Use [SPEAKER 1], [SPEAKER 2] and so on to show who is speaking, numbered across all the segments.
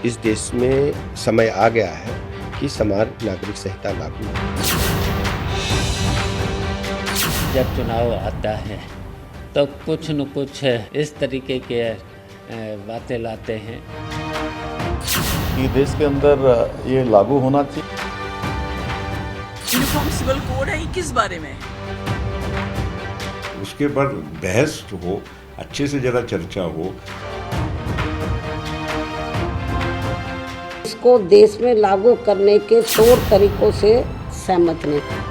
[SPEAKER 1] इस देश में समय आ गया है कि समान नागरिक संहिता लागू हो।
[SPEAKER 2] जब चुनाव आता है तो कुछ न कुछ इस तरीके के बातें लाते हैं
[SPEAKER 3] कि देश के अंदर ये लागू होना चाहिए।
[SPEAKER 4] यूनिफॉर्म सिविल कोड है, किस बारे में?
[SPEAKER 5] उसके बाद बहस हो, अच्छे से जरा चर्चा हो।
[SPEAKER 6] इसको देश में लागू करने के तौर तरीकों से सहमत नहीं।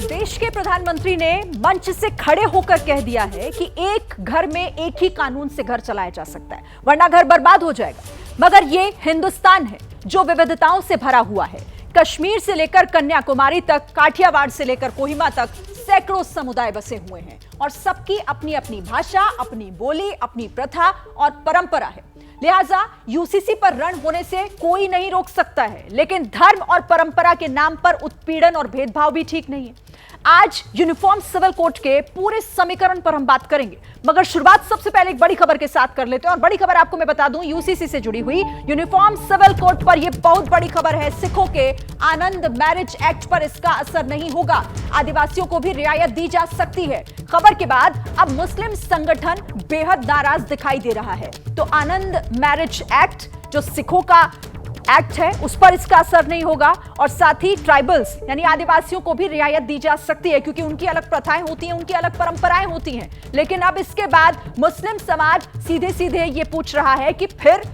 [SPEAKER 7] देश के प्रधानमंत्री ने मंच से खड़े होकर कह दिया है कि एक घर में एक ही कानून से घर चलाया जा सकता है, वरना घर बर्बाद हो जाएगा। मगर ये हिंदुस्तान है जो विविधताओं से भरा हुआ है। कश्मीर से लेकर कन्याकुमारी तक, काठियावाड़ से लेकर कोहिमा तक सैकड़ों समुदाय बसे हुए हैं और सबकी अपनी अपनी भाषा, अपनी बोली, अपनी प्रथा और परंपरा है। लिहाजा यूसीसी पर रण होने से कोई नहीं रोक सकता है, लेकिन धर्म और परंपरा के नाम पर उत्पीड़न और भेदभाव भी ठीक नहीं है। आज यूनिफॉर्म सिविल कोड के पूरे समीकरण पर हम बात करेंगे, मगर शुरुआत सबसे पहले एक बड़ी खबर के साथ कर लेते हैं। और बड़ी खबर आपको मैं बता दूं, यूसीसी से जुड़ी हुई यूनिफॉर्म सिविल कोड पर यह बहुत बड़ी खबर है। सिखों के आनंद मैरिज एक्ट पर इसका असर नहीं होगा, आदिवासियों को भी रियायत दी जा सकती है। खबर के बाद अब मुस्लिम संगठन बेहद नाराज दिखाई दे रहा है। तो आनंद मैरिज एक्ट जो सिखों का एक्ट है उस पर इसका असर नहीं होगा, और साथ ही ट्राइबल्स यानी आदिवासियों को भी रियायत दी जा सकती है, क्योंकि उनकी अलग प्रथाएं होती हैं, उनकी अलग परंपराएं होती हैं। लेकिन अब इसके बाद मुस्लिम समाज सीधे सीधे ये पूछ रहा है कि फिर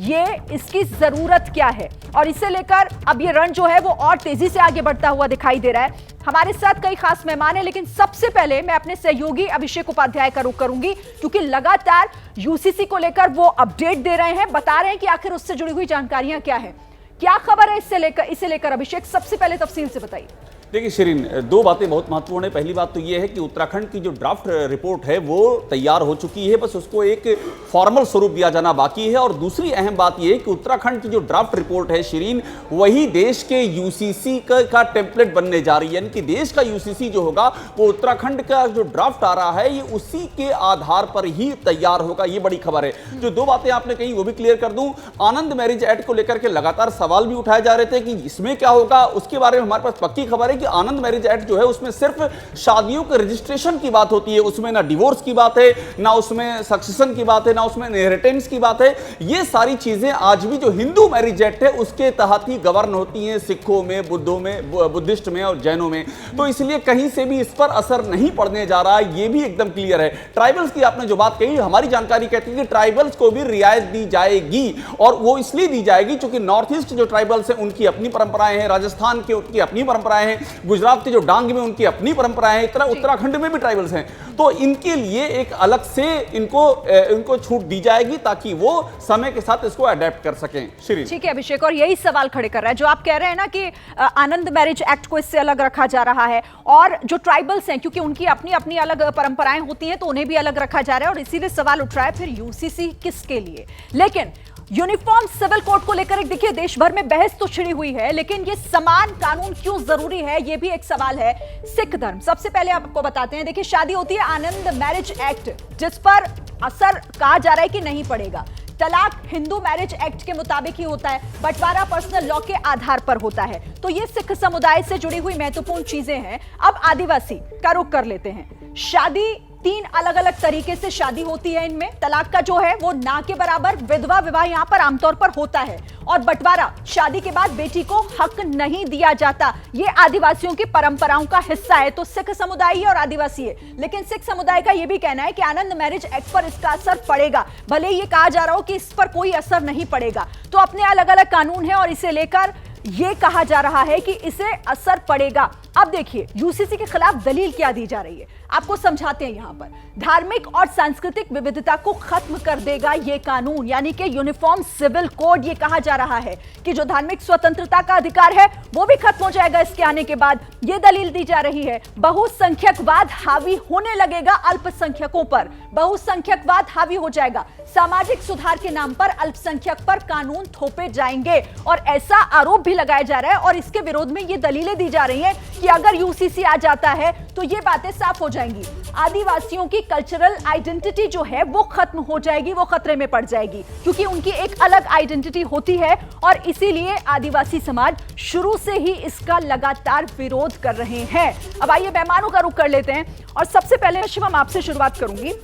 [SPEAKER 7] ये इसकी जरूरत क्या है, और इसे लेकर अब ये रण जो है वो और तेजी से आगे बढ़ता हुआ दिखाई दे रहा है। हमारे साथ कई खास मेहमान हैं, लेकिन सबसे पहले मैं अपने सहयोगी अभिषेक उपाध्याय का रुख करूंगी, क्योंकि लगातार यूसीसी को लेकर वो अपडेट दे रहे हैं, बता रहे हैं कि आखिर उससे जुड़ी हुई जानकारियां क्या है, क्या खबर है इसे लेकर अभिषेक सबसे पहले तफसील से बताइए।
[SPEAKER 8] देखिए शिरीन, दो बातें बहुत महत्वपूर्ण है। पहली बात तो ये है कि उत्तराखंड की जो ड्राफ्ट रिपोर्ट है वो तैयार हो चुकी है, बस उसको एक फॉर्मल स्वरूप दिया जाना बाकी है। और दूसरी अहम बात ये है कि उत्तराखंड की जो ड्राफ्ट रिपोर्ट है शिरीन, वही देश के यूसीसी का टेम्पलेट बनने जा रही है, यानी कि देश का यूसीसी जो होगा वो उत्तराखंड का जो ड्राफ्ट आ रहा है ये उसी के आधार पर ही तैयार होगा। ये बड़ी खबर है। जो दो बातें आपने कही वो भी क्लियर कर दूं, आनंद मैरिज एक्ट को लेकर के लगातार सवाल भी उठाए जा रहे थे कि इसमें क्या होगा, उसके बारे में हमारे पास पक्की खबर है कि आनंद मैरिज एक्ट जो है उसमें सिर्फ शादियों के रजिस्ट्रेशन की बात होती है, उसमें ना डिवोर्स की बात है, ना उसमें सक्सेशन की बात है, ना उसमें इनहेरिटेंस की बात है। ये सारी चीजें आज भी जो हिंदू मैरिज एक्ट है उसके तहत ही गवर्न होती हैं, सिखों में, बुद्धों में, बुद्धिस्ट में और जैनों में। तो इसलिए कहीं से भी इस पर असर नहीं पड़ने जा रहा है, ये भी एकदम क्लियर है। ट्राइबल्स की आपने जो बात कही, हमारी जानकारी कहती है कि ट्राइबल्स को भी रियायत दी जाएगी, और वो इसलिए दी जाएगी क्योंकि नॉर्थ ईस्ट जो ट्राइबल्स हैं उनकी अपनी परंपराएं हैं, राजस्थान के उनकी अपनी परंपराएं हैं, गुजरात के जो डांग में उनकी अपनी परंपराएं हैं, इतना उत्तराखंड में भी ट्राइबल्स हैं। तो इनके लिए एक अलग से इनको छूट दी जाएगी ताकि वो समय के साथ इसको अडेप्ट कर सकें। श्री
[SPEAKER 7] ठीक है अभिषेक, और यही सवाल खड़े कर रहा है जो आप कह रहे हैं ना कि आनंद मैरिज एक्ट को इससे अलग रखा जा रहा है, और जो ट्राइबल्स हैं क्योंकि उनकी अपनी अपनी अलग परंपराएं होती हैं तो उन्हें भी अलग रखा जा रहा है, और इसीलिए सवाल उठ रहा है फिर यूसीसी किसके लिए। लेकिन यूनिफॉर्म सिविल कोड को लेकर एक देखिए देश भर में बहस तो छिड़ी हुई है, लेकिन ये समान कानून क्यों जरूरी है ये भी एक सवाल है। सिख धर्म सबसे पहले आपको बताते हैं, देखिए शादी होती है आनंद मैरिज एक्ट जिस पर असर कहा जा रहा है कि नहीं पड़ेगा। तलाक हिंदू मैरिज एक्ट के मुताबिक ही होता है, बंटवारा पर्सनल लॉ के आधार पर होता है। तो ये सिख समुदाय से जुड़ी हुई महत्वपूर्ण चीजें हैं। अब आदिवासी का रुख कर लेते हैं। शादी तीन अलग अलग तरीके से शादी होती है इनमें। तलाक का जो है वो ना के बराबर, विधवा विवाह यहां पर आमतौर पर होता है, और बंटवारा शादी के बाद बेटी को हक नहीं दिया जाता। ये आदिवासियों की परंपराओं का हिस्सा है। तो सिख समुदाय है और आदिवासी है, लेकिन सिख समुदाय का यह भी कहना है कि आनंद मैरिज एक्ट पर इसका असर पड़ेगा, भले ये कहा जा रहा हो कि इस पर कोई असर नहीं पड़ेगा। तो अपने अलग अलग कानून है और इसे लेकर यह कहा जा रहा है कि इसे असर पड़ेगा। अब देखिए यूसीसी के खिलाफ दलील क्या दी जा रही है, आपको समझाते हैं। यहां पर धार्मिक और सांस्कृतिक विविधता को खत्म कर देगा यह कानून, यानी कि यूनिफॉर्म सिविल कोड। यह कहा जा रहा है कि जो धार्मिक स्वतंत्रता का अधिकार है वो भी खत्म हो जाएगा इसके आने के बाद। यह दलील दी जा रही है। बहुसंख्यकवाद हावी होने लगेगा अल्पसंख्यकों पर, बहुसंख्यकवाद हावी हो जाएगा। सामाजिक सुधार के नाम पर अल्पसंख्यक पर कानून थोपे जाएंगे, और ऐसा आरोप भी लगाया जा रहा है। और इसके विरोध में ये दलीलें दी जा रही हैं कि अगर यूसीसी आ जाता है तो ये बातें साफ हो जाएंगी। आदिवासियों की कल्चरल आइडेंटिटी जो है वो खत्म हो जाएगी, वो खतरे में पड़ जाएगी, क्योंकि उनकी एक अलग आइडेंटिटी होती है और इसीलिए आदिवासी समाज शुरू से ही इसका लगातार विरोध कर रहे हैं। अब आइए मेहमानों का रुख कर लेते हैं और सबसे पहले शिवम आपसे शुरुआत करूंगी।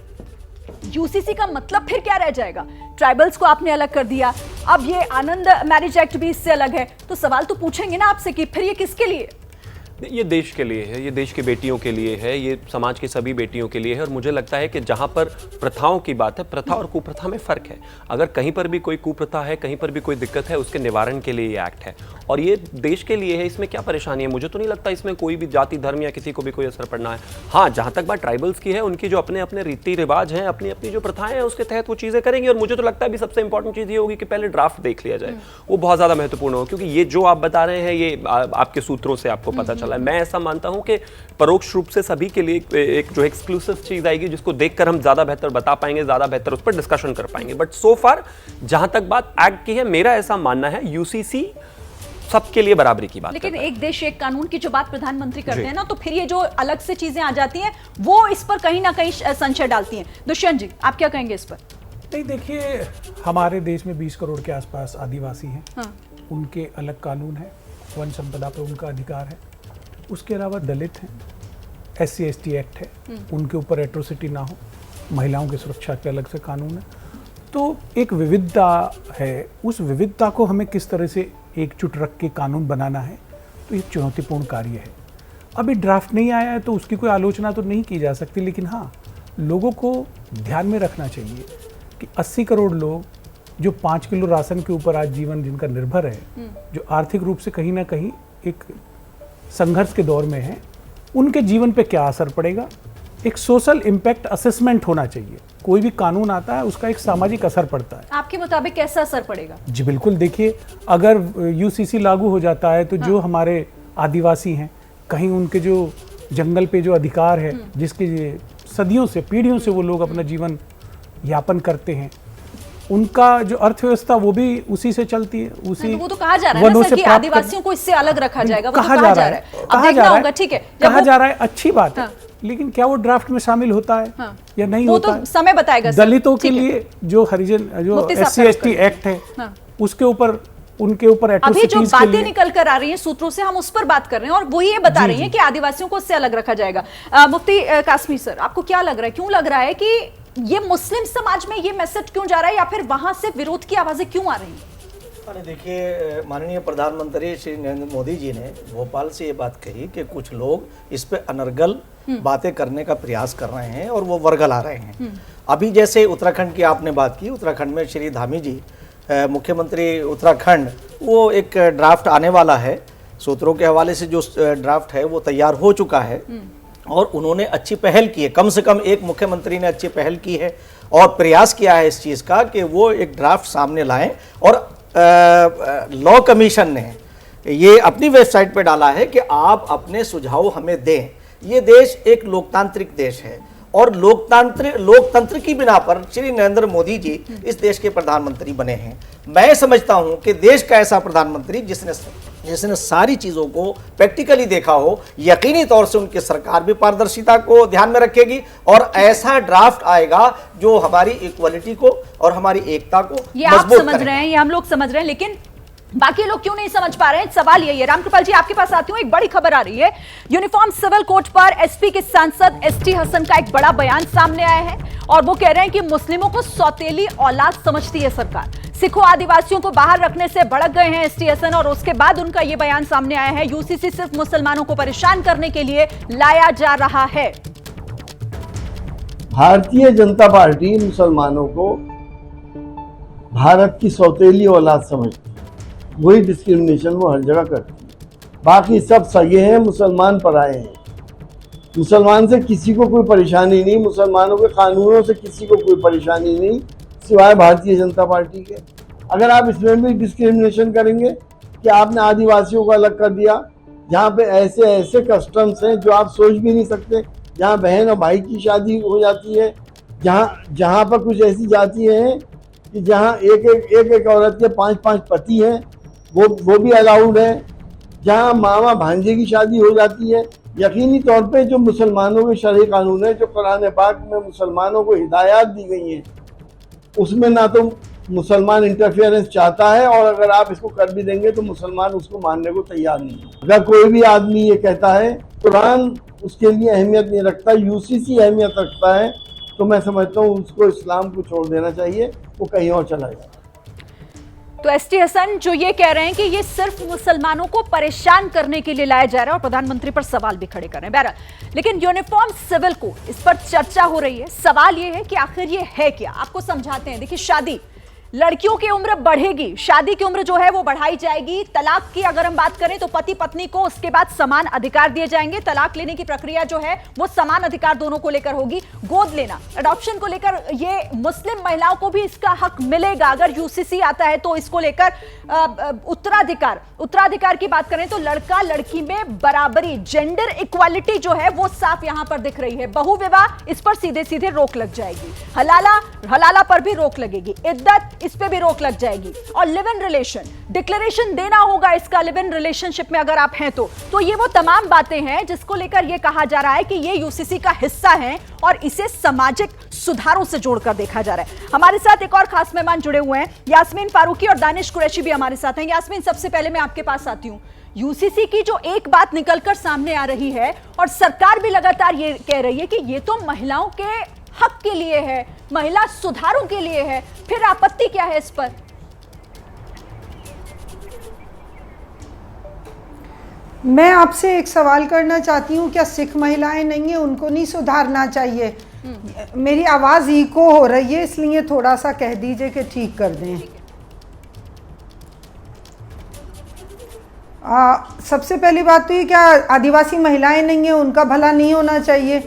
[SPEAKER 7] यूसीसी का मतलब फिर क्या रह जाएगा? ट्राइबल्स को आपने अलग कर दिया, अब ये आनंद मैरिज एक्ट भी इससे अलग है, तो सवाल तो पूछेंगे ना आपसे कि फिर ये किसके लिए?
[SPEAKER 9] ये देश के लिए है, ये देश के बेटियों के लिए है, ये समाज की सभी बेटियों के लिए है। और मुझे लगता है कि जहाँ पर प्रथाओं की बात है, प्रथा और कुप्रथा में फ़र्क है। अगर कहीं पर भी कोई कुप्रथा है, कहीं पर भी कोई दिक्कत है, उसके निवारण के लिए ये एक्ट है और ये देश के लिए है। इसमें क्या परेशानी है? मुझे तो नहीं लगता इसमें कोई भी जाति धर्म या किसी को भी कोई असर पड़ना है। हाँ, जहाँ तक बात ट्राइबल्स की है, उनकी जो अपने अपने रीति रिवाज हैं, अपनी अपनी जो प्रथाएं हैं, उसके तहत वो चीज़ें करेंगी। और मुझे तो लगता है भी सबसे इंपॉर्टेंट चीज़ ये होगी कि पहले ड्राफ्ट देख लिया जाए, वो बहुत ज़्यादा महत्वपूर्ण होगा। क्योंकि ये जो आप बता रहे हैं, ये आपके सूत्रों से आपको पता चला है। मैं ऐसा मानता हूं कि परोक्ष रूप से सभी के लिए एक जो एक्सक्लूसिव चीज आएगी, जिसको देखकर हम ज्यादा बेहतर बता पाएंगे, ज्यादा बेहतर उस पर डिस्कशन कर पाएंगे। बट सो फार जहां तक बात एक्ट की है, मेरा ऐसा मानना है यूसीसी सबके लिए बराबरी की बात।
[SPEAKER 7] लेकिन एक देश एक कानून की जो बात प्रधानमंत्री करते हैं ना, तो फिर ये जो अलग से चीजें आ जाती हैं, वो इस पर कहीं ना कहीं संशय डालती हैं। दुष्यंत जी, आप क्या कहेंगे इस पर?
[SPEAKER 10] नहीं, देखिए, हमारे देश में 20 करोड़ के आसपास आदिवासी हैं।
[SPEAKER 7] हाँ।
[SPEAKER 10] उनके अलग कानून है, वन संपदा पर उनका अधिकार है। उसके अलावा दलित हैं, SC ST एक्ट है, उनके ऊपर एट्रोसिटी ना हो, महिलाओं की सुरक्षा के अलग से कानून है। तो एक विविधता है, उस विविधता को हमें किस तरह से एकजुट रख के कानून बनाना है, तो ये चुनौतीपूर्ण कार्य है। अभी ड्राफ्ट नहीं आया है तो उसकी कोई आलोचना तो नहीं की जा सकती, लेकिन हाँ, लोगों को ध्यान में रखना चाहिए कि 80 करोड़ लोग जो 5 किलो राशन के ऊपर आज जीवन जिनका निर्भर है, जो आर्थिक रूप से कहीं ना कहीं एक संघर्ष के दौर में है, उनके जीवन पे क्या असर पड़ेगा, एक सोशल इम्पैक्ट असेसमेंट होना चाहिए। कोई भी कानून आता है, उसका एक सामाजिक असर पड़ता है।
[SPEAKER 7] आपके मुताबिक कैसा असर पड़ेगा? जी
[SPEAKER 10] बिल्कुल, देखिए, अगर यूसीसी लागू हो जाता है तो जो हमारे आदिवासी हैं, कहीं उनके जो जंगल पे जो अधिकार है, जिसके सदियों से, पीढ़ियों से वो लोग अपना जीवन यापन करते हैं, उनका जो अर्थव्यवस्था वो भी उसी से चलती है। उसी
[SPEAKER 7] वो तो कहा जा रहा है ना सर कि आदिवासियों को इससे अलग रखा जाएगा, वो तो कहा जा रहा है। अब देखना होगा, ठीक है,
[SPEAKER 10] कहा जा रहा है, अच्छी बात है, लेकिन क्या वो ड्राफ्ट में शामिल होता है या नहीं होता है,
[SPEAKER 7] वो तो समय बताएगा।
[SPEAKER 10] दलितों के लिए जो हरिजन, जो SC ST एक्ट है, उसके ऊपर, उनके ऊपर
[SPEAKER 7] अभी जो बातें निकल कर आ रही हैं सूत्रों से, हम उस पर बात कर रहे हैं और वो ये बता रही हैं कि आदिवासियों को उससे अलग रखा जाएगा। मुफ्ती कासमी सर, आपको क्या लग रहा है, क्यों लग रहा है कि ये मुस्लिम समाज में ये मैसेज क्यों जा रहा है, या फिर वहां से विरोध की आवाजें क्यों आ रही हैं?
[SPEAKER 11] देखिए, माननीय प्रधानमंत्री श्री नरेंद्र मोदी जी ने भोपाल से ये बात कही कि कुछ लोग इस पे अनर्गल बातें करने का प्रयास कर रहे हैं और वो वर्गला रहे हैं। अभी जैसे उत्तराखंड की आपने बात की, उत्तराखंड में श्री धामी जी मुख्यमंत्री उत्तराखंड, वो एक ड्राफ्ट आने वाला है, सूत्रों के हवाले से जो ड्राफ्ट है वो तैयार हो चुका है और उन्होंने अच्छी पहल की है। कम से कम एक मुख्यमंत्री ने अच्छी पहल की है और प्रयास किया है इस चीज़ का कि वो एक ड्राफ्ट सामने लाएं। और लॉ कमीशन ने ये अपनी वेबसाइट पे डाला है कि आप अपने सुझाव हमें दें। ये देश एक लोकतांत्रिक देश है और लोकतंत्र की बिना पर श्री नरेंद्र मोदी जी इस देश के प्रधानमंत्री बने हैं। मैं समझता हूं कि देश का ऐसा प्रधानमंत्री जिसने सारी चीज़ों को प्रैक्टिकली देखा हो, यकीनी तौर से उनकी सरकार भी पारदर्शिता को ध्यान में रखेगी और ऐसा ड्राफ्ट आएगा जो हमारी इक्वलिटी को और हमारी एकता को
[SPEAKER 7] ये आप समझ रहे हैं, ये हम लोग समझ रहे हैं, लेकिन बाकी लोग क्यों नहीं समझ पा रहे हैं? सवाल यही है। रामकृपाल जी, आपके पास आती हूं, एक बड़ी खबर आ रही है। यूनिफॉर्म सिविल कोड पर एसपी के सांसद ST हसन का एक बड़ा बयान सामने आया है और वो कह रहे हैं कि मुस्लिमों को सौतेली औलाद समझती है सरकार। सिखों आदिवासियों को बाहर रखने से भड़क गए हैं ST हसन और उसके बाद उनका ये बयान सामने आया है, यूसीसी सिर्फ मुसलमानों को परेशान करने के लिए लाया जा रहा है।
[SPEAKER 12] भारतीय जनता पार्टी मुसलमानों को भारत की सौतेली औलाद समझती है, वही डिस्क्रिमिनेशन वो हर जगह करती है। बाकी सब सगे हैं, मुसलमान पराए हैं। मुसलमान से किसी को कोई परेशानी नहीं, मुसलमानों के कानूनों से किसी को कोई परेशानी नहीं, सिवाय भारतीय जनता पार्टी के। अगर आप इसमें भी डिस्क्रिमिनेशन करेंगे कि आपने आदिवासियों को अलग कर दिया, जहाँ पे ऐसे ऐसे कस्टम्स हैं जो आप सोच भी नहीं सकते, जहाँ बहन और भाई की शादी हो जाती है, जहाँ पर कुछ ऐसी जातियाँ हैं कि जहाँ एक एक औरत के 5-5 पति हैं, वो भी अलाउड है। जहाँ मामा भांजे की शादी हो जाती है। यकीनी तौर पे जो मुसलमानों के शरई कानून है, जो कुरान पाक में मुसलमानों को हिदायत दी गई हैं, उसमें ना तो मुसलमान इंटरफेरेंस चाहता है, और अगर आप इसको कर भी देंगे तो मुसलमान उसको मानने को तैयार नहीं है। अगर कोई भी आदमी ये कहता है कुरान उसके लिए अहमियत नहीं रखता, यूसीसी अहमियत रखता है, तो मैं समझता हूँ उसको इस्लाम को छोड़ देना चाहिए, वो कहीं और चला जाए।
[SPEAKER 7] तो एसटी हसन जो ये कह रहे हैं कि ये सिर्फ मुसलमानों को परेशान करने के लिए लाया जा रहा है और प्रधानमंत्री पर सवाल भी खड़े कर रहे हैं। बहरहाल, लेकिन यूनिफॉर्म सिविल कोड, इस पर चर्चा हो रही है। सवाल ये है कि आखिर ये है क्या। आपको समझाते हैं। देखिए, शादी, लड़कियों की उम्र बढ़ेगी, शादी की उम्र जो है वो बढ़ाई जाएगी। तलाक की अगर हम बात करें तो पति पत्नी को उसके बाद समान अधिकार दिए जाएंगे। तलाक लेने की प्रक्रिया जो है वो समान अधिकार दोनों को लेकर होगी। गोद लेना, अडॉप्शन को लेकर ये मुस्लिम महिलाओं को भी इसका हक मिलेगा। अगर यूसीसी आता है तो इसको लेकर उत्तराधिकार की बात करें तो लड़का लड़की में बराबरी, जेंडर इक्वालिटी जो है वो साफ यहां पर दिख रही है। बहुविवाह, इस पर सीधे सीधे रोक लग जाएगी। हलाला पर भी रोक लगेगी। इद्दत, इस पे भी रोक लग जाएगी। और लिव इन रिलेशन, डिक्लेरेशन देना होगा इसका लिव इन रिलेशनशिप में अगर आप हैं तो ये वो तमाम बातें हैं जिसको लेकर ये कहा जा रहा है कि ये यूसीसी का हिस्सा है और इसे सामाजिक सुधारों से जोड़कर देखा जा रहा है। हमारे साथ एक और खास मेहमान जुड़े हुए हैं, यास्मीन फारूकी और दानिश कुरैशी भी हमारे साथ हैं। यास्मीन, सबसे पहले मैं आपके पास आती हूं। यूसीसी की जो एक बात निकलकर सामने आ रही है और सरकार भी लगातार ये कह रही है कि ये तो महिलाओं के हक के लिए है, महिला सुधारों के लिए है, फिर आपत्ति क्या है इस पर?
[SPEAKER 13] मैं आपसे एक सवाल करना चाहती हूँ, क्या सिख महिलाएं नहीं है, उनको नहीं सुधारना चाहिए? मेरी आवाज इको हो रही है, इसलिए थोड़ा सा कह दीजिए कि ठीक कर दें। सबसे पहली बात तो ये, क्या आदिवासी महिलाएं नहीं है, उनका भला नहीं होना चाहिए?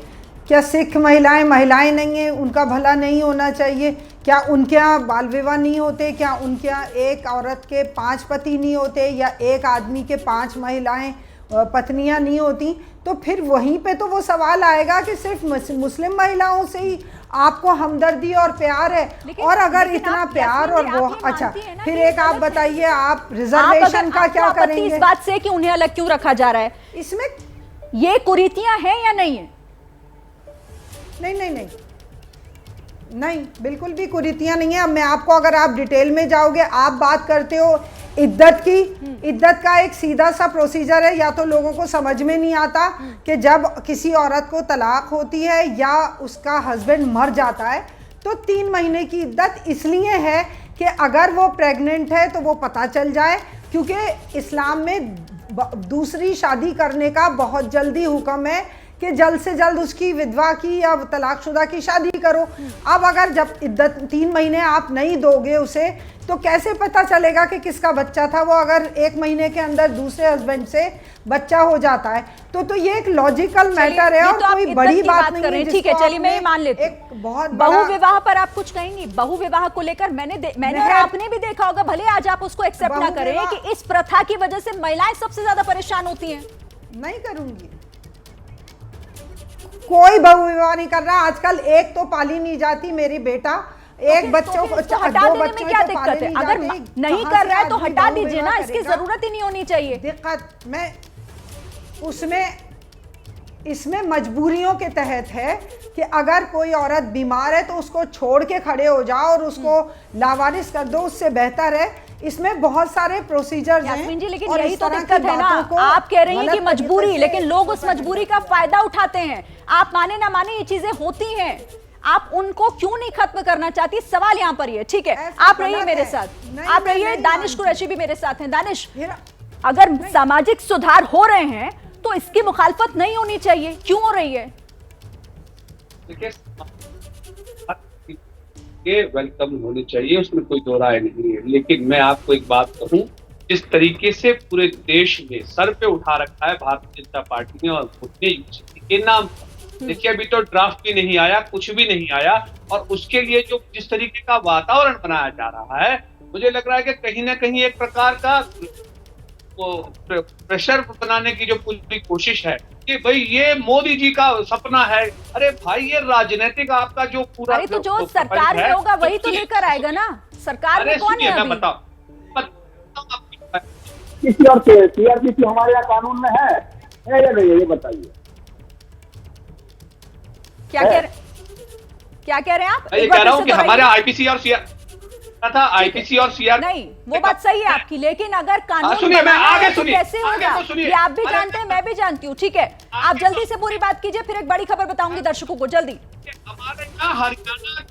[SPEAKER 13] क्या सिख महिलाएं नहीं हैं, उनका भला नहीं होना चाहिए? क्या उनके यहाँ बाल विवाह नहीं होते? क्या उनके यहाँ एक औरत के 5 पति नहीं होते, या एक आदमी के 5 महिलाएं पत्नियां नहीं होती? तो फिर वहीं पे तो वो सवाल आएगा कि सिर्फ मुस्लिम महिलाओं से ही आपको हमदर्दी और प्यार है। और अगर इतना प्यार और वो, अच्छा फिर एक आप बताइए, आप रिजर्वेशन का क्या करेंगे?
[SPEAKER 7] इस बात से कि उन्हें अलग क्यों रखा जा रहा है,
[SPEAKER 13] इसमें
[SPEAKER 7] ये कुरीतियां हैं या नहीं है?
[SPEAKER 13] नहीं, बिल्कुल भी कुरीतियां नहीं है। अब मैं आपको, अगर आप डिटेल में जाओगे, आप बात करते हो इद्दत की। इद्दत का एक सीधा सा प्रोसीजर है, या तो लोगों को समझ में नहीं आता कि जब किसी औरत को तलाक होती है या उसका हस्बैंड मर जाता है तो 3 महीने की इद्दत इसलिए है कि अगर वो प्रेग्नेंट है तो वो पता चल जाए, क्योंकि इस्लाम में दूसरी शादी करने का बहुत जल्दी हुक्म है कि जल्द से जल्द उसकी विधवा की या तलाकशुदा की शादी करो। अब अगर जब इद्दत 3 महीने आप नहीं दोगे उसे, तो कैसे पता चलेगा कि किसका बच्चा था? वो अगर 1 महीने के अंदर दूसरे हस्बैंड से बच्चा हो जाता है तो ये एक लॉजिकल मैटर है और
[SPEAKER 7] तो
[SPEAKER 13] कोई बड़ी बात नहीं है।
[SPEAKER 7] ठीक है, चलिए मैं ये मान लेती हूँ। बहुत बहुविवाह पर आप कुछ कहेंगी? बहुविवाह को लेकर मैंने और आपने भी देखा होगा, भले आज आप उसको एक्सेप्ट ना करें, कि इस प्रथा की वजह से महिलाएं सबसे ज्यादा परेशान होती हैं।
[SPEAKER 13] नहीं करूंगी, कोई बहुविवाह नहीं कर रहा आजकल। एक तो पाली नहीं जाती, मेरी बेटा एक बच्चों को,
[SPEAKER 7] तो हटा देने में क्या दिक्कत है? अगर नहीं कर रहा है तो हटा दीजिए ना, इसकी जरूरत ही नहीं होनी चाहिए।
[SPEAKER 13] दिक्कत मैं इसमें मजबूरियों के तहत है कि अगर कोई औरत बीमार है तो उसको छोड़ के खड़े हो जाओ और उसको लावारिस कर दो, उससे बेहतर है। इसमें बहुत सारे प्रोसीजर्स हैं
[SPEAKER 7] जी, लेकिन यही तो दिक्कत है ना। आप कह रही हैं कि मजबूरी, लेकिन लोग उस मजबूरी का फायदा उठाते हैं। आप माने ना माने, ये चीजें होती हैं, आप उनको क्यों नहीं खत्म करना चाहती? सवाल यहाँ पर ये। ठीक है, आप रहिए मेरे साथ, आप रहिए। दानिश कुरैशी भी मेरे साथ हैं। दानिश, अगर सामाजिक सुधार हो रहे हैं तो इसकी मुखालफत नहीं होनी चाहिए, क्यों हो रही है?
[SPEAKER 14] देखिए, वेलकम होनी चाहिए, उसमें कोई दो राय नहीं है। लेकिन मैं आपको एक बात कहूं, जिस तरीके से पूरे देश में सर पे उठा रखा है भारतीय जनता पार्टी ने और यूसीसी के नाम पर, देखिए अभी तो ड्राफ्ट भी नहीं आया, कुछ भी नहीं आया, और उसके लिए जो जिस तरीके का वातावरण बनाया जा रहा है, मुझे लग रहा है कि कहीं ना कहीं एक प्रकार का प्रेशर बनाने की जो पूरी कोशिश है कि भाई ये मोदी जी का सपना है। अरे भाई, ये राजनीतिक आपका जो पूरा,
[SPEAKER 7] अरे तो जो सरकार में होगा वही तो लेकर आएगा ना। सरकार में कौन है?
[SPEAKER 14] मैं बताओ,
[SPEAKER 15] आईपीसी और सीआरपीसी हमारे यहाँ कानून में है या नहीं है, ये बताइए।
[SPEAKER 7] क्या कह रहे हैं आप?
[SPEAKER 14] ये कह रहा हूँ कि हमारे आईपीसी और था आईपीसी और सीआर
[SPEAKER 7] नहीं, वो बात सही है आपकी, लेकिन अगर कानून
[SPEAKER 14] सुनिए, मैं आगे सुनिए,
[SPEAKER 7] कैसे होगा ये आप भी जानते हैं, मैं भी जानती हूँ। ठीक है, आप जल्दी से पूरी बात कीजिए, फिर एक बड़ी खबर बताऊंगी दर्शकों को। जल्दी।
[SPEAKER 14] हमारे यहाँ हरियाणा के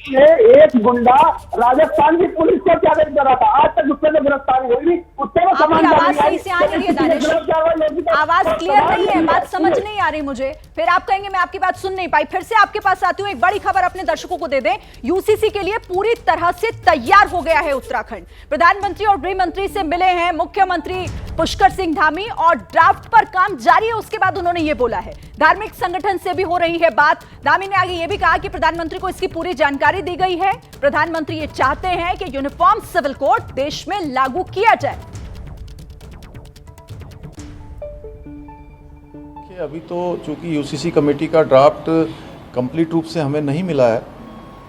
[SPEAKER 15] ये एक गुंडा राजस्थान की पुलिस को क्या कर रहा था, आज तक उससे गिरफ्तारी हुई नहीं, उससे
[SPEAKER 7] आपकी आवाज सही से आ नहीं है दानिश, आवाज क्लियर नहीं है, बात समझ नहीं आ रही मुझे। फिर आप कहेंगे मैं आपकी बात सुन नहीं पाई। फिर से आपके पास आती हूँ, एक बड़ी खबर अपने दर्शकों को दे दें। यूसीसी के लिए पूरी तरह से तैयार हो गया है उत्तराखंड। प्रधानमंत्री और गृह मंत्री से मिले हैं मुख्यमंत्री पुष्कर सिंह धामी और ड्राफ्ट पर काम जारी है। उसके बाद उन्होंने ये बोला है। धार्मिक संगठन से भी हो रही है बात। धामी ने आगे ये भी कहा कि प्रधानमंत्री को इसकी पूरी जानकारी दी गई है। प्रधानमंत्री ये चाहते हैं कि यूनिफॉर्म सिविल कोड देश में लागू किया जाए।
[SPEAKER 3] अभी तो चूंकि यूसीसी कमेटी का ड्राफ्ट कंप्लीट रूप से हमें नहीं मिला है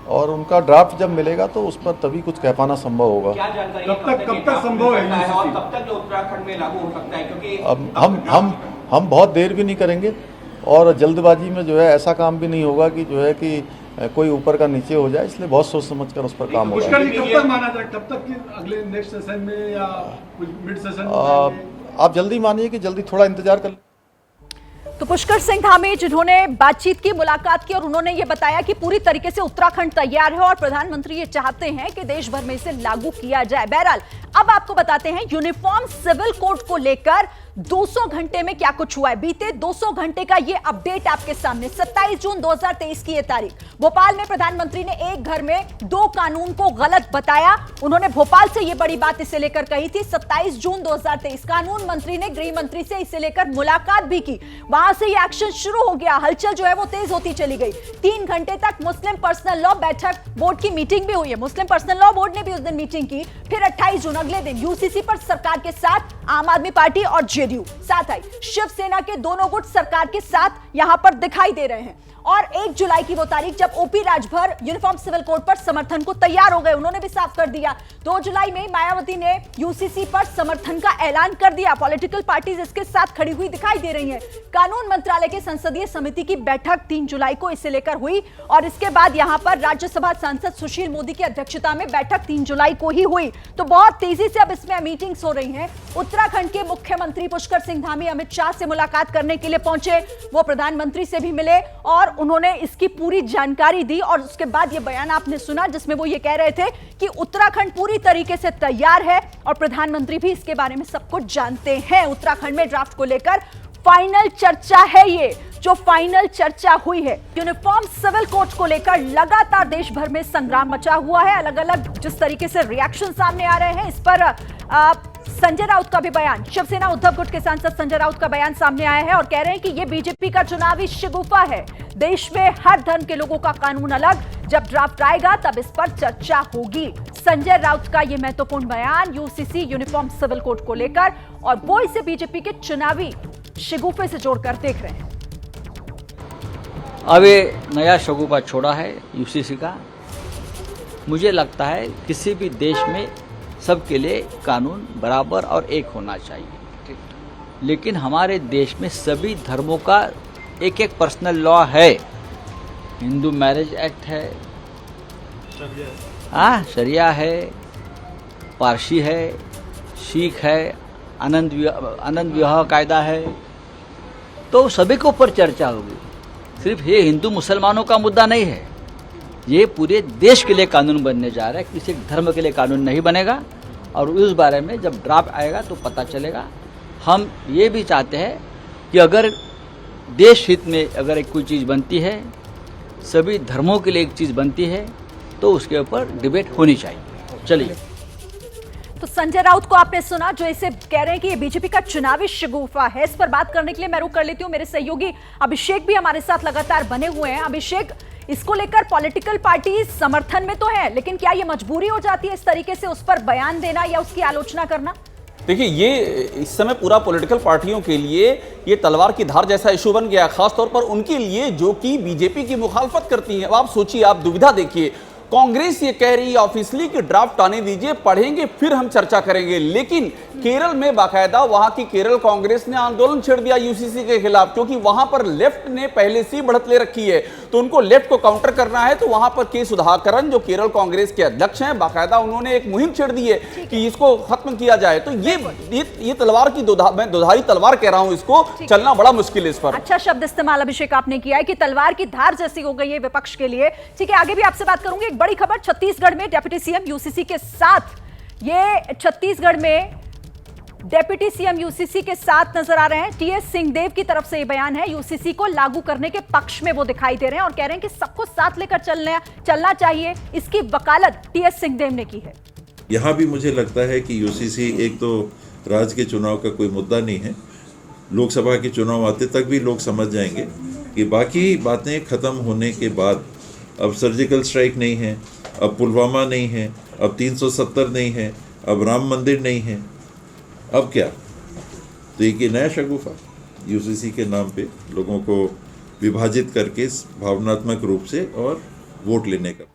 [SPEAKER 3] और उनका ड्राफ्ट जब मिलेगा तो उस पर तभी कुछ कह पाना संभव होगा।
[SPEAKER 16] क्या जानकारी कब तक संभव है और कब तक उत्तराखंड में लागू हो सकता है? क्योंकि
[SPEAKER 3] अब हम बहुत देर भी नहीं करेंगे और जल्दबाजी में जो है ऐसा काम भी नहीं होगा कि जो है कि कोई ऊपर का नीचे हो जाए, इसलिए बहुत सोच समझकर उस पर काम होगा।
[SPEAKER 10] कब तक माना जाए, कब तक कि अगले नेक्स्ट सेशन में या कुछ मिड सेशन में?
[SPEAKER 3] आप जल्दी मानिए कि जल्दी थोड़ा इंतजार कर।
[SPEAKER 7] तो पुष्कर सिंह धामी जिन्होंने बातचीत की, मुलाकात की और उन्होंने ये बताया कि पूरी तरीके से उत्तराखंड तैयार है और प्रधानमंत्री ये चाहते हैं कि देश भर में इसे लागू किया जाए। बहरहाल अब आपको बताते हैं यूनिफॉर्म सिविल कोड को लेकर 200 घंटे में क्या कुछ हुआ है। बीते 200 घंटे का ये अपडेट आपके सामने। 27 जून 2023 की ये तारीख, भोपाल में प्रधानमंत्री ने एक घर में 2 कानून को गलत बताया। उन्होंने भोपाल से ये बड़ी बात इसे लेकर कही थी। 27 जून 2023 कानून मंत्री ने गृह मंत्री से इसे लेकर मुलाकात भी की। वहां से ये एक्शन शुरू हो गया, हलचल जो है वो तेज होती चली गई। 3 घंटे तक मुस्लिम पर्सनल लॉ बैठक बोर्ड की मीटिंग भी हुई है। मुस्लिम पर्सनल लॉ बोर्ड ने भी उस दिन मीटिंग की। फिर 28 जून अगले दिन यूसीसी पर सरकार के साथ आम आदमी पार्टी और जेडीयू साथ आई। शिवसेना के दोनों गुट सरकार के साथ यहां पर दिखाई दे रहे हैं। और 1 जुलाई की वो तारीख जब OP Rajbhar uniform civil code पर समर्थन को तैयार हो गए, उन्होंने भी साफ कर दिया। 2 जुलाई में मायावती ने यूसीसी पर समर्थन का ऐलान कर दिया। पॉलिटिकल पार्टीज इसके साथ खड़ी हुई दिखाई दे रही हैं। कानून मंत्रालय के संसदीय समिति की बैठक 3 जुलाई को इसे लेकर हुई और इसके बाद यहां पर राज्यसभा सांसद सुशील मोदी की अध्यक्षता में बैठक 3 जुलाई को ही हुई। तो बहुत तेजी से अब इसमें मीटिंग्स हो रही हैं। उत्तराखंड के मुख्यमंत्री पुष्कर सिंह धामी अमित शाह से मुलाकात करने के लिए पहुंचे। वो प्रधानमंत्री से भी मिले और उन्होंने इसकी पूरी जानकारी दी और उसके बाद ये बयान आपने सुना जिसमें वो ये कह रहे थे कि उत्तराखंड पूरी तरीके से तैयार है और प्रधानमंत्री भी इसके बारे में सब कुछ जानते हैं। उत्तराखंड में ड्राफ्ट को लेकर फाइनल चर्चा है ये जो फाइनल चर्चा हुई है। यूनिफॉर्म सिविल कोड को लेकर लगातार देश भर में संग्राम मचा हुआ है। अलग अलग जिस तरीके से रिएक्शन सामने आ रहे हैं, इस पर संजय राउत का भी बयान, शिवसेना उद्धव गुट के सांसद संजय राउत का बयान सामने आया है और कह रहे हैं कि ये बीजेपी का चुनावी शिगुफा है। देश में हर धर्म के लोगों का कानून अलग, जब ड्राफ्ट आएगा तब इस पर चर्चा होगी। संजय राउत का ये महत्वपूर्ण बयान यूसीसी यूनिफॉर्म सिविल कोड को लेकर, और वो इसे बीजेपी के चुनावी शिगुफे से जोड़कर देख रहे हैं।
[SPEAKER 17] अब ये नया शगुफा छोड़ा है यूसीसी का। मुझे लगता है किसी भी देश में सबके लिए कानून बराबर और एक होना चाहिए, लेकिन हमारे देश में सभी धर्मों का एक एक पर्सनल लॉ है। हिंदू मैरिज एक्ट है, शरिया है, पारसी है, सिख है, आनंद विवाह कायदा है। तो सभी के ऊपर चर्चा होगी। सिर्फ ये हिंदू मुसलमानों का मुद्दा नहीं है, ये पूरे देश के लिए कानून बनने जा रहा है, किसी धर्म के लिए कानून नहीं बनेगा। और उस बारे में जब ड्राफ्ट आएगा तो पता चलेगा। हम ये भी चाहते हैं कि अगर देश हित में अगर एक कोई चीज़ बनती है, सभी धर्मों के लिए एक चीज़ बनती है, तो उसके ऊपर डिबेट होनी चाहिए। चलिए,
[SPEAKER 7] तो संजय राउत को आपने सुना जो इसे कह रहे हैं कि ये बीजेपी का चुनावी शिगुफा है। इस पर बात करने के लिए मैं रुक कर लेती हूँ। मेरे सहयोगी अभिषेक भी हमारे साथ लगातार बने हुए हैं। अभिषेक, इसको लेकर पॉलिटिकल पार्टी समर्थन में तो है, लेकिन क्या ये मजबूरी हो जाती है इस तरीके से उस पर बयान देना या उसकी आलोचना करना?
[SPEAKER 8] देखिए, ये इस समय पूरा पॉलिटिकल पार्टियों के लिए ये तलवार की धार जैसा इशू बन गया, खासतौर पर उनके लिए जो कि बीजेपी की मुखालफत करती हैं। अब आप सोचिए, आप दुविधा देखिए, कांग्रेस ये कह रही है ऑफिशियली कि ड्राफ्ट आने दीजिए, पढ़ेंगे फिर हम चर्चा करेंगे। लेकिन केरल में बाकायदा वहां की केरल कांग्रेस ने आंदोलन छेड़ दिया यूसीसी के खिलाफ, क्योंकि वहां पर लेफ्ट ने पहले से बढ़त ले रखी है, तो उनको लेफ्ट को काउंटर करना है। तो वहां पर के सुधाकरन जो केरल कांग्रेस के अध्यक्ष हैं, बाकायदा उन्होंने एक मुहिम छेड़ दी है कि इसको खत्म किया जाए। तो ये तलवार की मैं दोधारी तलवार कह रहा हूं, इसको चलना बड़ा मुश्किल है। इस पर
[SPEAKER 7] अच्छा शब्द इस्तेमाल अभिषेक आपने किया है कि तलवार की धार जैसी हो गई है विपक्ष के लिए। ठीक है, आगे भी आपसे बात करूंगी। एक बड़ी खबर छत्तीसगढ़ में डिप्टी सीएम यूसीसी के साथ, ये छत्तीसगढ़ में डिप्टी सीएम यूसीसी के साथ नजर आ रहे हैं। टीएस सिंहदेव की तरफ से यह बयान है, यूसीसी को लागू करने के पक्ष में वो दिखाई दे रहे हैं और कह रहे हैं कि सबको साथ लेकर चलना चाहिए। इसकी वकालत टीएस सिंहदेव ने की है।
[SPEAKER 18] यहां भी मुझे लगता है कि यूसीसी एक तो राज्य के चुनाव का कोई मुद्दा नहीं है, लोकसभा के चुनाव आते तक भी लोग समझ जाएंगे कि बाकी बातें खत्म होने के बाद अब सर्जिकल स्ट्राइक नहीं है, अब पुलवामा नहीं है, अब 370 नहीं है, अब राम मंदिर नहीं है, अब क्या? तो एक नया शगुफा यूसीसी के नाम पे लोगों को विभाजित करके भावनात्मक रूप से और वोट लेने का।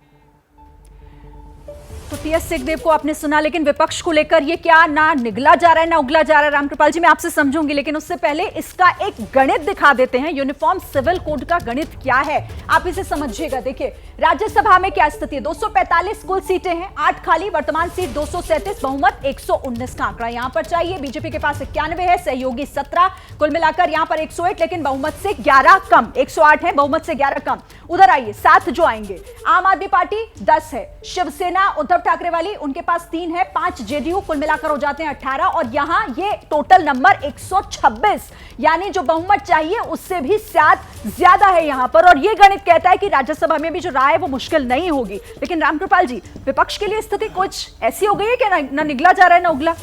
[SPEAKER 7] तो टीएस सिंहदेव को आपने सुना, लेकिन विपक्ष को लेकर ये क्या ना निगला जा रहा है ना उगला जा रहा है। रामकृपाल जी मैं आपसे समझूंगी, लेकिन उससे पहले इसका एक गणित दिखा देते हैं। यूनिफॉर्म सिविल कोड का गणित क्या है, आप इसे समझिएगा। देखिए राज्यसभा में क्या स्थिति है, 245 कुल सीटें हैं, 8 खाली, वर्तमान सीट 237, बहुमत 119 का आंकड़ा यहां पर चाहिए। बीजेपी के पास 91 है, सहयोगी 17, कुल मिलाकर यहां पर 108, लेकिन बहुमत से 11 कम, 108 है, बहुमत से 11 कम। उधर आइए 7 जो आएंगे, आम आदमी पार्टी 10 है, शिवसेना उद्धव ठाकरे वाली उनके पास 3 है, 5 जेडीयू, कुल मिलाकर हो जाते हैं 18 और यहां ये टोटल नंबर 126, यानी जो बहुमत चाहिए उससे भी 7 ज्यादा है यहां पर। और ये गणित कहता है कि राज्यसभा में भी जो राय है वो मुश्किल नहीं होगी। लेकिन रामकृपाल जी विपक्ष के लिए स्थिति कुछ ऐसी हो गई है कि ना निगला जा रहा है ना उगला।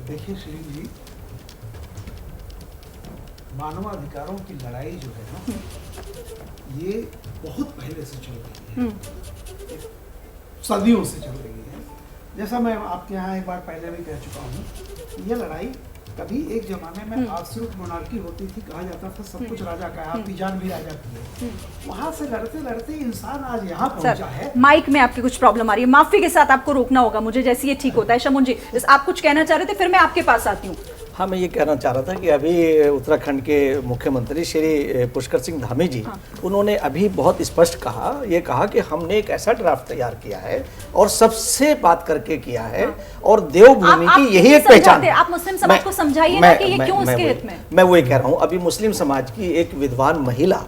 [SPEAKER 10] देखिए श्री जी, मानवाधिकारों की लड़ाई जो है ना, ये बहुत पहले से चल रही है, सदियों से चल रही है। जैसा मैं आपके यहाँ एक बार पहले भी कह चुका हूँ, ये लड़ाई कभी एक जमाने में आब्सोल्यूट मोनार्की होती थी, कहा जाता था सब कुछ राजा का है, आपकी जान भी राजा की है। वहां से लड़ते लड़ते इंसान आज यहाँ पहुंचा है।
[SPEAKER 7] माइक में आपकी कुछ प्रॉब्लम आ रही है, माफी के साथ आपको रोकना होगा मुझे, जैसे ये ठीक होता है। शमुन जी आप कुछ कहना चाह रहे थे, फिर मैं आपके पास आती हूँ।
[SPEAKER 11] हाँ, मैं ये कहना चाह रहा था कि अभी उत्तराखंड के मुख्यमंत्री श्री पुष्कर सिंह धामी जी, उन्होंने अभी बहुत स्पष्ट कहा, ये कहा कि हमने एक ऐसा ड्राफ्ट तैयार किया है और सबसे बात करके किया है और देवभूमि की यही एक पहचान है।
[SPEAKER 7] आप मुस्लिम समाज को समझाइए ना कि ये क्यों उसके हित में।
[SPEAKER 11] मैं वही कह रहा हूँ, अभी मुस्लिम समाज की एक विद्वान महिला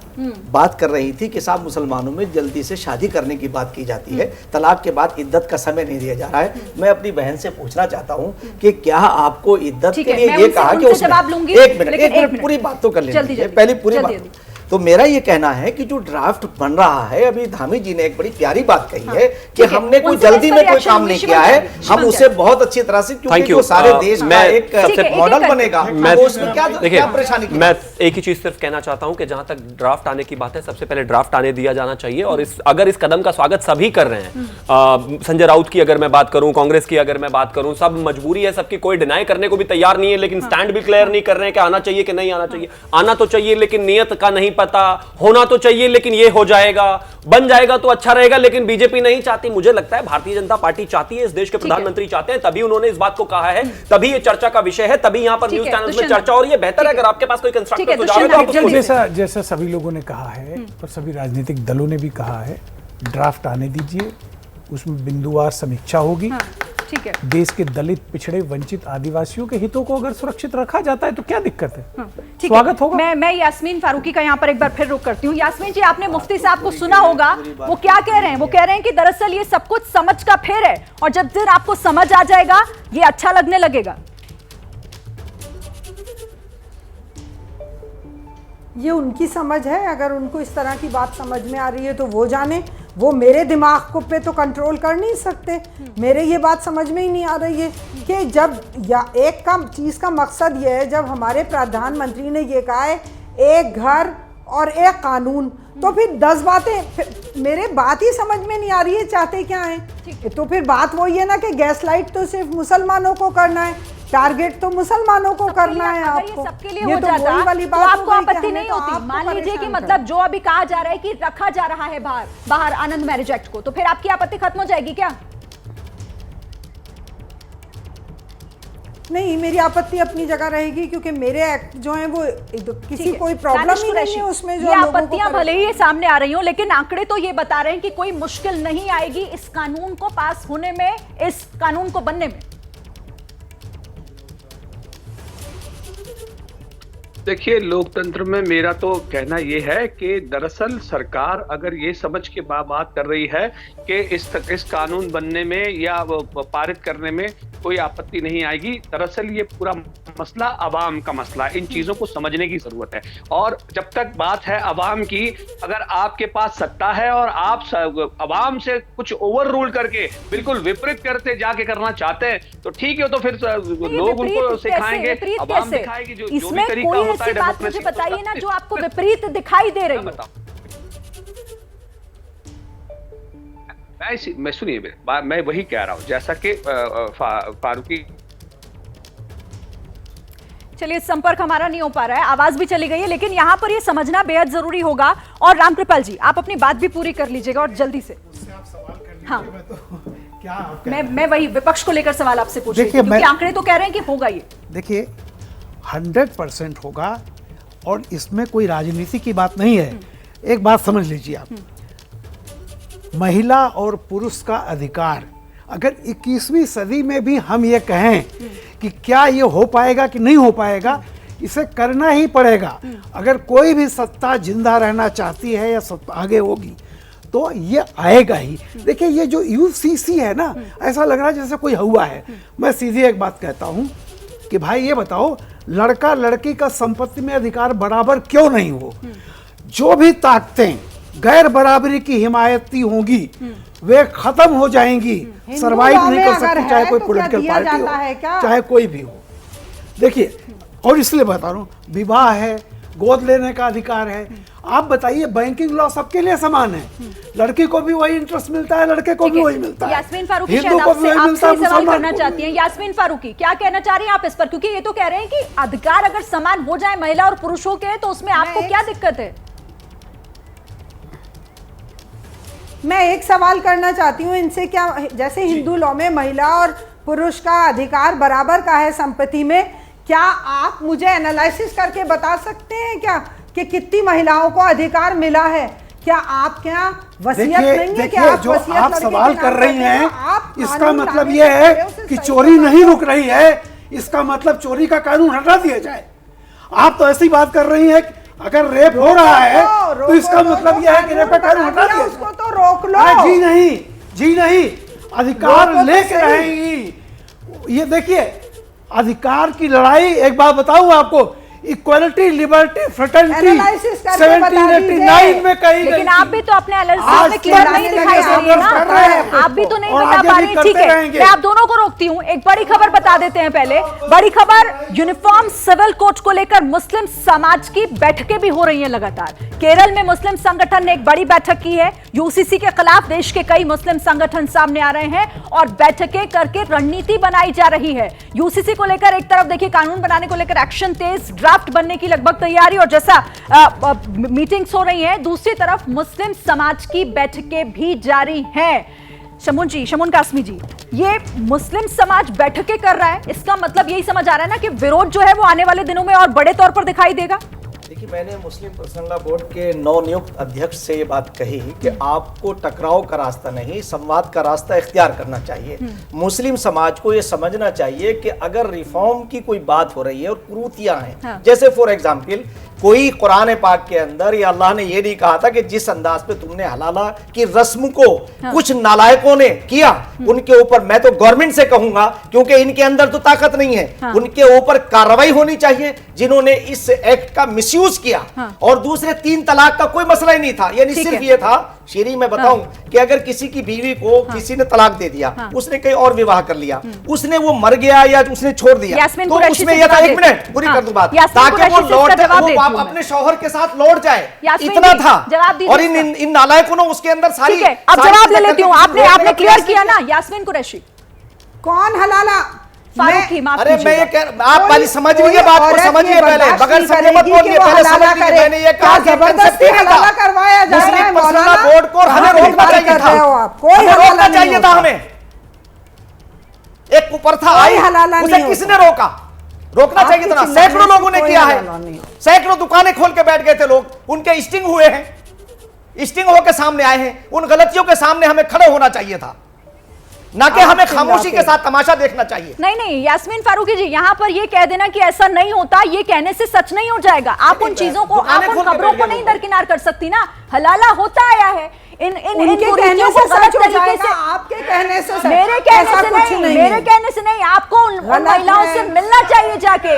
[SPEAKER 11] बात कर रही थी कि साहब मुसलमानों में जल्दी से शादी करने की बात की जाती है, तलाक के बाद इद्दत का समय नहीं दिया जा रहा है। मैं अपनी बहन से पूछना चाहता हूँ कि क्या आपको इद्दत के लिए ये कहा कि उसमें एक मिनट पूरी बात तो कर लीजिए, पहले पूरी बात। तो मेरा ये कहना है कि जो ड्राफ्ट बन रहा है, अभी धामी जी ने एक बड़ी प्यारी बात कही है कि हमने कोई जल्दी में कोई काम नहीं किया है, हम उसे बहुत अच्छी तरह से, क्योंकि जो सारे देश में एक मॉडल बनेगा, तो उसमें क्या परेशानी।
[SPEAKER 9] मैं एक ही चीज सिर्फ कहना चाहता हूं कि जहां तक ड्राफ्ट आने की बात है, सबसे पहले ड्राफ्ट आने दिया जाना चाहिए। और अगर इस कदम का स्वागत सभी कर रहे हैं, संजय राउत की अगर मैं बात करूं, कांग्रेस की अगर मैं बात करूं, सब मजबूरी है सबकी, कोई डिनाई करने को भी तैयार नहीं है, लेकिन स्टैंड भी क्लियर नहीं कर रहे हैं कि आना चाहिए कि नहीं आना चाहिए। आना तो चाहिए, लेकिन नियत का नहीं पता, होना तो चाहिए लेकिन ये हो जाएगा, बन जाएगा तो अच्छा रहेगा, लेकिन बीजेपी नहीं चाहती। मुझे लगता है भारतीय जनता पार्टी चाहती है, इस देश के प्रधानमंत्री चाहते हैं, तभी उन्होंने इस बात को कहा है, तभी ये चर्चा का विषय है, तभी यहां पर न्यूज चैनल्स में चर्चा हो रही है। बेहतर है अगर आपके पास कोई कंस्ट्रक्टिव सुझाव है तो आप उसको
[SPEAKER 10] जैसा सभी लोगों ने कहा है और सभी राजनीतिक दलों ने भी कहा है, ड्राफ्ट आने दीजिए, उसमें बिंदुवार समीक्षा होगी।
[SPEAKER 7] ठीक है,
[SPEAKER 10] देश के दलित, पिछड़े, वंचित आदिवासियों के हितों को अगर सुरक्षित रखा जाता है तो क्या दिक्कत है। स्वागत होगा।
[SPEAKER 7] मैं यास्मीन फारूकी का यहाँ पर एक बार फिर रुक करती हूँ। यास्मीन जी, आपने मुफ्ती साहब को सुना होगा, वो क्या कह रहे हैं? वो कह रहे हैं कि दरअसल ये सब कुछ समझ का फेर है और जब दिन आपको समझ आ जाएगा ये अच्छा लगने लगेगा।
[SPEAKER 13] ये उनकी समझ है, अगर उनको इस तरह की बात समझ में आ रही है तो वो जाने, वो मेरे दिमाग को पे तो कंट्रोल कर नहीं सकते। मेरे ये बात समझ में ही नहीं आ रही है कि जब या एक का चीज़ का मकसद ये है, जब हमारे प्रधानमंत्री ने ये कहा है एक घर और एक कानून, तो फिर 10 बातें, मेरे बात ही समझ में नहीं आ रही है चाहते क्या है। तो फिर बात वही है ना कि गैस लाइट तो सिर्फ मुसलमानों को करना है, टारगेट तो मुसलमानों को करना है
[SPEAKER 7] अगर ये
[SPEAKER 13] आपको।
[SPEAKER 7] सबके लिए
[SPEAKER 13] ये
[SPEAKER 7] हो
[SPEAKER 13] तो
[SPEAKER 7] जाता
[SPEAKER 13] वही वाली
[SPEAKER 7] तो
[SPEAKER 13] बात हो
[SPEAKER 7] आपको
[SPEAKER 13] गई कि
[SPEAKER 7] आपत्ति
[SPEAKER 13] हमने
[SPEAKER 7] नहीं
[SPEAKER 13] तो
[SPEAKER 7] होती।
[SPEAKER 13] आपको
[SPEAKER 7] मान लीजिए कि
[SPEAKER 13] परेशान
[SPEAKER 7] मतलब जो अभी कहा जा रहा है कि रखा जा रहा है बाहर आनंद मैरिज एक्ट को, तो फिर आपकी आपत्ति खत्म हो जाएगी क्या?
[SPEAKER 13] नहीं, मेरी आपत्ति अपनी जगह रहेगी, क्योंकि मेरे एक्ट जो हैं वो किसी कोई प्रॉब्लम ही नहीं है उसमें। जो
[SPEAKER 7] ये आपत्तियां भले ही सामने आ रही हो, लेकिन आंकड़े तो ये बता रहे हैं कि कोई मुश्किल नहीं आएगी इस कानून को पास होने में, इस कानून को बनने में।
[SPEAKER 14] देखिए, लोकतंत्र में मेरा तो कहना यह है कि दरअसल सरकार अगर ये समझ के बात कर रही है कि इस कानून बनने में या पारित करने में कोई आपत्ति नहीं आएगी, दरअसल ये पूरा मसला अवाम का मसला है। इन चीजों को समझने की जरूरत है। और जब तक बात है अवाम की, अगर आपके पास सत्ता है और आप अवाम से कुछ ओवर रूल करके बिल्कुल विपरीत करते जाके करना चाहते हैं, तो ठीक है, तो फिर लोग उनको सिखाएंगे, अवाम दिखाएगी जो भी तरीका होता है
[SPEAKER 7] बात मुझे बताइए ना जो आपको विपरीत दिखाई दे रही है।
[SPEAKER 14] मैं सुनिए, मैं वही कह रहा हूं जैसा कि फारूकी।
[SPEAKER 7] चलिए, संपर्क हमारा नहीं हो पा रहा है, आवाज भी चली गई है, लेकिन यहाँ पर ये समझना बेहद जरूरी होगा। और रामकृपाल जी, आप अपनी बात भी पूरी कर लीजिएगा और जल्दी से। हाँ, मैं वही विपक्ष को लेकर सवाल आपसे पूछ रही हूं, क्योंकि आंकड़े तो कह रहे हैं कि होगा ये।
[SPEAKER 19] देखिए, 100% होगा और इसमें कोई राजनीति की बात नहीं है। एक बात समझ लीजिए आप, महिला और पुरुष का अधिकार, अगर 21वीं सदी में भी हम ये कहें कि क्या ये हो पाएगा कि नहीं हो पाएगा, इसे करना ही पड़ेगा। अगर कोई भी सत्ता जिंदा रहना चाहती है या सत्ता आगे होगी तो ये आएगा ही। देखिए, ये जो यूसीसी है ना, ऐसा लग रहा है जैसे कोई हुआ है। मैं सीधी एक बात कहता हूँ कि भाई ये बताओ, लड़का लड़की का संपत्ति में अधिकार बराबर क्यों नहीं हो? जो भी ताकतें गैर बराबरी की हिमायती होंगी वे खत्म हो जाएंगी, सरवाइव नहीं कर सकती, चाहे कोई पॉलिटिकल पार्टी हो, चाहे कोई भी हो। देखिए, और इसलिए बता रहा हूँ, विवाह है, गोद लेने का अधिकार है। आप बताइए, बैंकिंग लॉ सबके लिए समान है, लड़की को भी वही इंटरेस्ट मिलता है, लड़के को भी वही मिलता है।
[SPEAKER 7] यास्मीन फारूकी शायद आपसे सवाल करना चाहती हैं। यास्मीन फारूकी, क्या कहना चाह रही हैं आप इस पर? क्योंकि ये तो कह रहे हैं कि अधिकार अगर समान हो जाए महिला और पुरुषों के, तो उसमें आपको क्या दिक्कत है?
[SPEAKER 13] मैं एक सवाल करना चाहती हूँ इनसे, क्या जैसे हिंदू लॉ में महिला और पुरुष का अधिकार बराबर का है संपत्ति में, क्या आप मुझे एनालिसिस करके बता सकते हैं क्या कि कितनी महिलाओं को अधिकार मिला है? क्या आप क्या वसीयत नहीं है? क्या
[SPEAKER 19] जो आप सवाल कर रही हैं, इसका मतलब ये है कि चोरी नहीं रुक रही है, इसका मतलब चोरी का कानून हटा दिया जाए। आप तो ऐसी बात कर रही हैं, अगर रेप हो रहा है तो इसका मतलब यह है कि रेप का कानून हटा दिया,
[SPEAKER 13] उसको तो रोक लो।
[SPEAKER 19] जी नहीं, जी नहीं, अधिकार लेके रहेंगी। ये देखिए, अधिकार की लड़ाई, एक बात बताऊं आपको, इक्वालिटी, लिबर्टी, फ्रेटर्निटी 1789 में कही गई।
[SPEAKER 7] लेकिन आप भी तो अपने एनालिसिस में क्लियर नहीं दिखाई दे रही है ना, आप भी तो नहीं बता पा रही। ठीक है, मैं आप दोनों को रोकती हूँ, एक बड़ी खबर बता देते हैं पहले। बड़ी खबर, यूनिफॉर्म सिविल कोड को लेकर मुस्लिम समाज की बैठकें भी हो रही हैं लगातार। केरल में मुस्लिम संगठन ने एक बड़ी बैठक की है। यूसीसी के खिलाफ देश के कई मुस्लिम संगठन सामने आ रहे हैं और बैठकें करके रणनीति बनाई जा रही है। यूसीसी को लेकर एक तरफ देखिए कानून बनाने को लेकर एक्शन तेज, ड्राफ्ट बनने की लगभग तैयारी और जैसा मीटिंग्स हो रही हैं, दूसरी तरफ मुस्लिम समाज की बैठकें भी जारी हैं। शमून कासमी जी, ये मुस्लिम समाज बैठकें कर रहा है, इसका मतलब यही समझ आ रहा है ना कि विरोध जो है वो आने वाले दिनों में और बड़े तौर पर दिखाई देगा।
[SPEAKER 11] देखिए, मैंने मुस्लिम पर्सनल लॉ बोर्ड के नवनियुक्त अध्यक्ष से ये बात कही कि आपको टकराव का रास्ता नहीं, संवाद का रास्ता इख्तियार करना चाहिए। मुस्लिम समाज को ये समझना चाहिए कि अगर रिफॉर्म की कोई बात हो रही है और कुरीतियां हैं, हाँ। जैसे फॉर एग्जाम्पल कोई कुरान पाक के अंदर या अल्लाह ने ये नहीं कहा था कि जिस अंदाज पे तुमने हलाला की रस्म को हाँ। कुछ नालायकों ने किया, उनके ऊपर मैं तो गवर्नमेंट से कहूंगा, क्योंकि इनके अंदर तो ताकत नहीं है, हाँ। उनके ऊपर कार्रवाई होनी चाहिए जिन्होंने इस एक्ट का मिसयूज किया। हाँ। और दूसरे 3 तलाक का कोई मसला ही नहीं था, यानी सिर्फ ये था, शेरी मैं बताऊं कि अगर किसी की बीवी को किसी ने तलाक दे दिया, उसने कहीं और विवाह कर लिया, उसने वो मर गया या उसने छोड़ दिया, तो उसमें यह था, 1 मिनट पूरी कर दूं बात, ताकि वो लौट जाए, वो अपने शौहर के साथ लौट जाए, इतना था। और इन नालायकों ने उसके अंदर सारी,
[SPEAKER 7] अब जवाब ले लेती हूँ। आपने क्लियर किया ना यास्मीन कुरैशी।
[SPEAKER 13] कौन हलाला?
[SPEAKER 7] फारूकी, माफ
[SPEAKER 11] अरे मैं ये
[SPEAKER 7] कीजिएगा।
[SPEAKER 11] आप वाली समझ लीजिए बात को, समझिए पहले, बगैर समझे मत बोलिए, पहले समझ लीजिए। मैंने ये कहा कि
[SPEAKER 13] जबरदस्ती हलाला करवाया जा रहा है मौलाना,
[SPEAKER 11] बोर्ड को हमें रोकना चाहिए था, हमें रोकना चाहिए था, हमें एक कुप्रथा आई, उसे किसने रोका? रोकना चाहिए था ना। सैकड़ों लोगों ने किया है, सैकड़ों दुकानें खोल के बैठ गए थे लोग, उनके स्टिंग हुए हैं, स्टिंग होकर सामने आए हैं। उन गलतियों के सामने हमें खड़े होना चाहिए था, ना कि हमें खामोशी के साथ तमाशा देखना चाहिए।
[SPEAKER 7] नहीं यास्मीन फारूकी जी, यहाँ पर ये कह देना कि ऐसा नहीं होता, ये कहने से सच नहीं हो जाएगा। आप उन चीजों को, आप उन खबरों को नहीं दरकिनार कर सकती ना। हलाला होता आया है, इन कुरीतियों को गलत तरीके से,
[SPEAKER 13] आपके कहने से,
[SPEAKER 7] मेरे कहने से नहीं, मेरे कहने से नहीं, आपको उन महिलाओं से मिलना चाहिए जाके।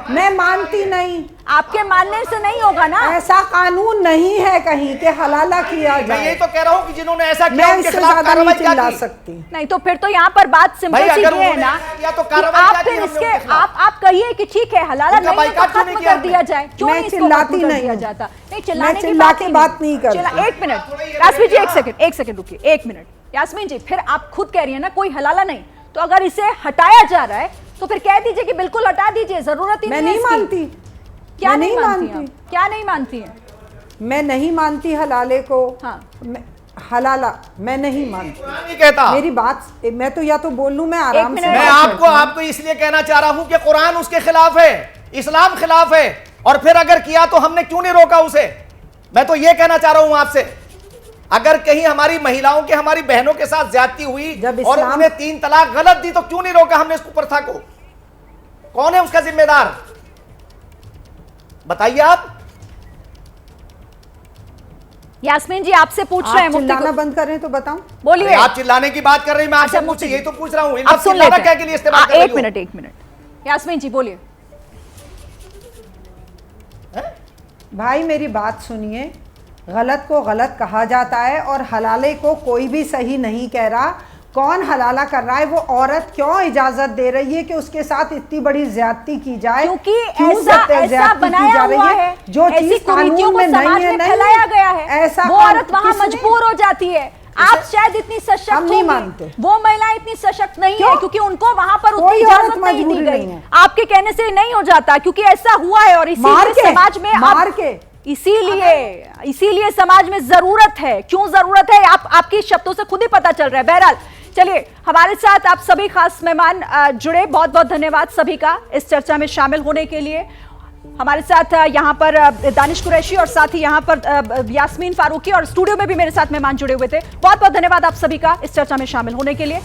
[SPEAKER 13] मैं मानती नहीं,
[SPEAKER 7] आपके मानने से नहीं होगा ना।
[SPEAKER 13] ऐसा कानून नहीं है कहीं के हलाला किया जाए।
[SPEAKER 11] मैं यही तो कह रहा हूँ कि जिन्होंने ऐसा किया उनके खिलाफ कार्रवाई क्या की?
[SPEAKER 13] सकती
[SPEAKER 7] नहीं तो फिर तो यहाँ पर बात सिंपल सी ये है ना, आप फिर इसके आप कहिए कि ठीक है हलाला नहीं है तो खत्म कर दिया जाए। क्यों नहीं
[SPEAKER 13] चिल्लाती नहीं
[SPEAKER 7] जाता? नहीं चिल्लाने
[SPEAKER 13] की बात नहीं करती।
[SPEAKER 7] एक मिनट यास्मीन जी, एक सेकंड रुकिए, एक मिनट यास्मीन जी। फिर आप खुद कह रही है ना कोई हलाला नहीं, तो अगर इसे हटाया जा रहा है तो फिर कह दीजिए कि बिल्कुल हटा दीजिए, जरूरत ही नहीं है।
[SPEAKER 13] मैं नहीं मानती।
[SPEAKER 7] क्या नहीं मानती? क्या नहीं मानती है?
[SPEAKER 13] मैं नहीं मानती हलाले को।
[SPEAKER 7] हाँ,
[SPEAKER 13] हलाला मैं नहीं मानती।
[SPEAKER 11] नहीं कहता
[SPEAKER 13] मेरी बात, मैं तो या तो बोल लूं, मैं आराम से।
[SPEAKER 11] मैं आपको इसलिए कहना चाह रहा हूं कि कुरान उसके खिलाफ है, इस्लाम खिलाफ है, और फिर अगर किया तो हमने क्यों नहीं रोका उसे? मैं तो ये कहना चाह रहा हूं आपसे, अगर कहीं हमारी महिलाओं के, हमारी बहनों के साथ ज्यादती हुई और उन्हें 3 तलाक गलत दी तो क्यों नहीं रोका हमने इस कुप्रथा को? कौन है उसका जिम्मेदार? बताइए आप।
[SPEAKER 7] यास्मीन जी आपसे पूछ रहे हैं,
[SPEAKER 13] चिल्लाना बंद करें तो बताऊं?
[SPEAKER 7] बोलिए।
[SPEAKER 11] आप चिल्लाने की बात कर रही हैं, मैं आपसे पूछ यही तो पूछ रहा हूं।
[SPEAKER 7] आप सुन लेते हैं।
[SPEAKER 11] क्या के लिए इस्तेमाल कर रही हो?
[SPEAKER 7] एक मिनट यास्मीन जी बोलिए।
[SPEAKER 13] भाई मेरी बात सुनिए, गलत को गलत कहा जाता है और हलाले को कोई भी सही नहीं कह रहा। कौन हलाला कर रहा है? वो औरत क्यों इजाजत दे रही है कि उसके साथ इतनी बड़ी ज्यादती की जाए?
[SPEAKER 7] क्योंकि ऐसा बनाया हुआ है,
[SPEAKER 13] जो चीज कानून में नहीं है,
[SPEAKER 7] फैलाया गया है,
[SPEAKER 13] ऐसा
[SPEAKER 7] वो औरत वहां मजबूर हो जाती है। आप शायद इतनी सशक्त
[SPEAKER 13] नहीं मानते,
[SPEAKER 7] वो महिला इतनी सशक्त नहीं है क्योंकि उनको वहां पर उतनी इजाजत नहीं दी गई। आपके कहने से नहीं हो जाता क्योंकि ऐसा हुआ है, और इसीलिए समाज में
[SPEAKER 13] मार के
[SPEAKER 7] इसीलिए समाज में जरूरत है। क्यों जरूरत है आपके शब्दों से खुद ही पता चल रहा है। बहरहाल चलिए, हमारे साथ आप सभी खास मेहमान जुड़े, बहुत बहुत धन्यवाद सभी का इस चर्चा में शामिल होने के लिए। हमारे साथ यहाँ पर दानिश कुरैशी और साथ ही यहाँ पर यास्मीन फारूकी, और स्टूडियो में भी मेरे साथ मेहमान जुड़े हुए थे। बहुत बहुत धन्यवाद आप सभी का इस चर्चा में शामिल होने के लिए।